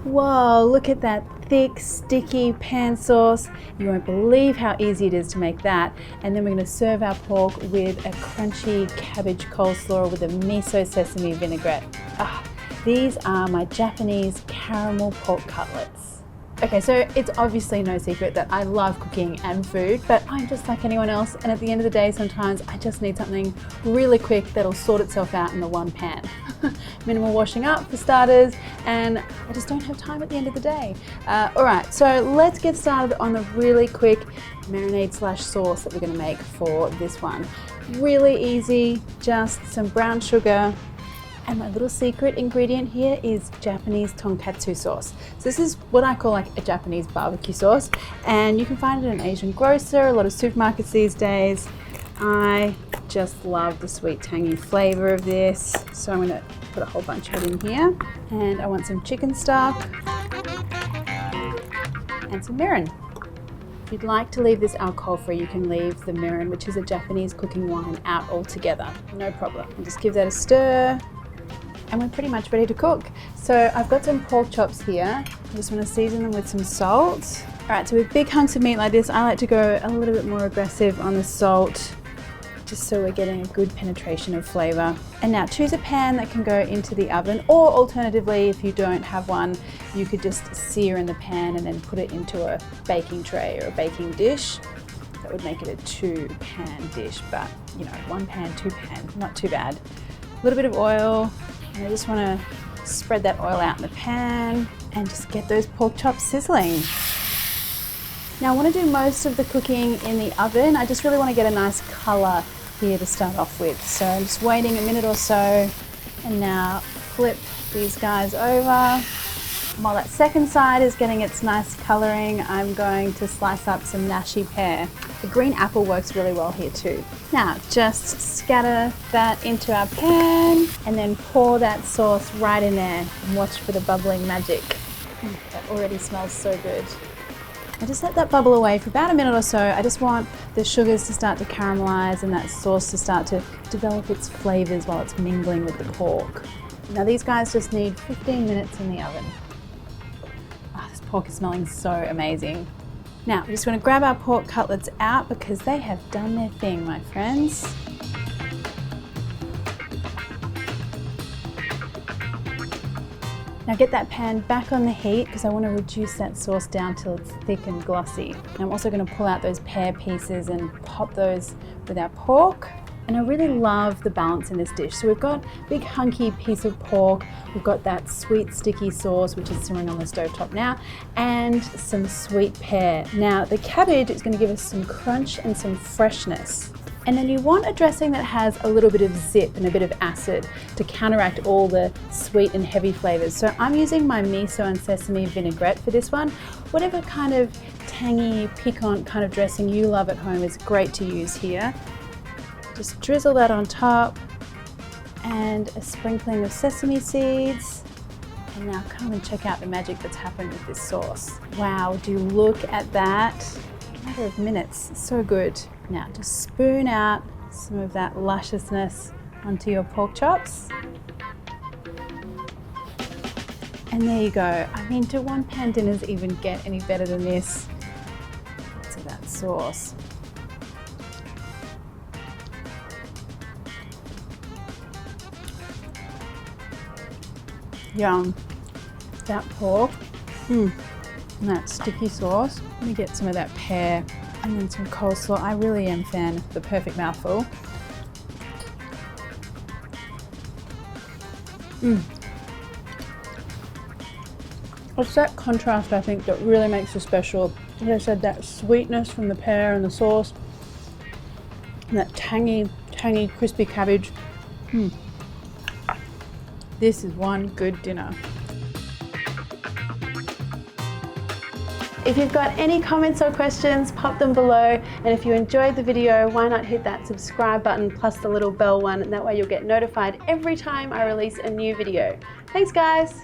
Whoa, look at that thick, sticky pan sauce. You won't believe how easy it is to make that. And then we're going to serve our pork with a crunchy cabbage coleslaw with a miso sesame vinaigrette. These are my Japanese caramel pork cutlets. Okay, so it's obviously no secret that I love cooking and food, but I'm just like anyone else, and at the end of the day, sometimes I just need something really quick that'll sort itself out in the one pan. Minimal washing up for starters, and I just don't have time at the end of the day. All right, so let's get started on the really quick marinade / sauce that we're gonna make for this one. Really easy, just some brown sugar, and my little secret ingredient here is Japanese tonkatsu sauce. So this is what I call like a Japanese barbecue sauce, and you can find it in an Asian grocer, a lot of supermarkets these days. I just love the sweet tangy flavor of this. So I'm gonna put a whole bunch of it in here. And I want some chicken stock and some mirin. If you'd like to leave this alcohol-free, you can leave the mirin, which is a Japanese cooking wine, out altogether. No problem. And just give that a stir. And we're pretty much ready to cook. So I've got some pork chops here. I just want to season them with some salt. All right, so with big hunks of meat like this, I like to go a little bit more aggressive on the salt, just so we're getting a good penetration of flavor. And now choose a pan that can go into the oven, or alternatively, if you don't have one, you could just sear in the pan and then put it into a baking tray or a baking dish. That would make it a 2-pan dish, but you know, 1 pan, 2 pan, not too bad. A little bit of oil. And I just want to spread that oil out in the pan and just get those pork chops sizzling. Now I want to do most of the cooking in the oven. I just really want to get a nice color here to start off with. So I'm just waiting a minute or so, and now flip these guys over. While that second side is getting its nice coloring, I'm going to slice up some nashi pear. The green apple works really well here too. Now just scatter that into our pan and then pour that sauce right in there and watch for the bubbling magic. That already smells so good. I just let that bubble away for about a minute or so. I just want the sugars to start to caramelize and that sauce to start to develop its flavors while it's mingling with the pork. Now these guys just need 15 minutes in the oven. This pork is smelling so amazing. Now, we just want to grab our pork cutlets out because they have done their thing, my friends. Now get that pan back on the heat because I want to reduce that sauce down till it's thick and glossy. And I'm also going to pull out those pear pieces and pop those with our pork. And I really love the balance in this dish. So we've got a big hunky piece of pork, we've got that sweet sticky sauce which is simmering on the stovetop now, and some sweet pear. Now the cabbage is going to give us some crunch and some freshness. And then you want a dressing that has a little bit of zip and a bit of acid to counteract all the sweet and heavy flavors. So I'm using my miso and sesame vinaigrette for this one. Whatever kind of tangy, piquant kind of dressing you love at home is great to use here. Just drizzle that on top and a sprinkling of sesame seeds. And now come and check out the magic that's happened with this sauce. Wow, would you look at that? In a matter of minutes, so good. Now just spoon out some of that lusciousness onto your pork chops. And there you go. I mean, do 1-pan dinners even get any better than this? Lots of that sauce. Yum. That pork, and that sticky sauce. Let me get some of that pear and then some coleslaw. I really am a fan of the perfect mouthful. It's that contrast, I think, that really makes it special. As I said, that sweetness from the pear and the sauce, and that tangy, crispy cabbage. This is one good dinner. If you've got any comments or questions, pop them below. And if you enjoyed the video, why not hit that subscribe button plus the little bell one, and that way you'll get notified every time I release a new video. Thanks guys.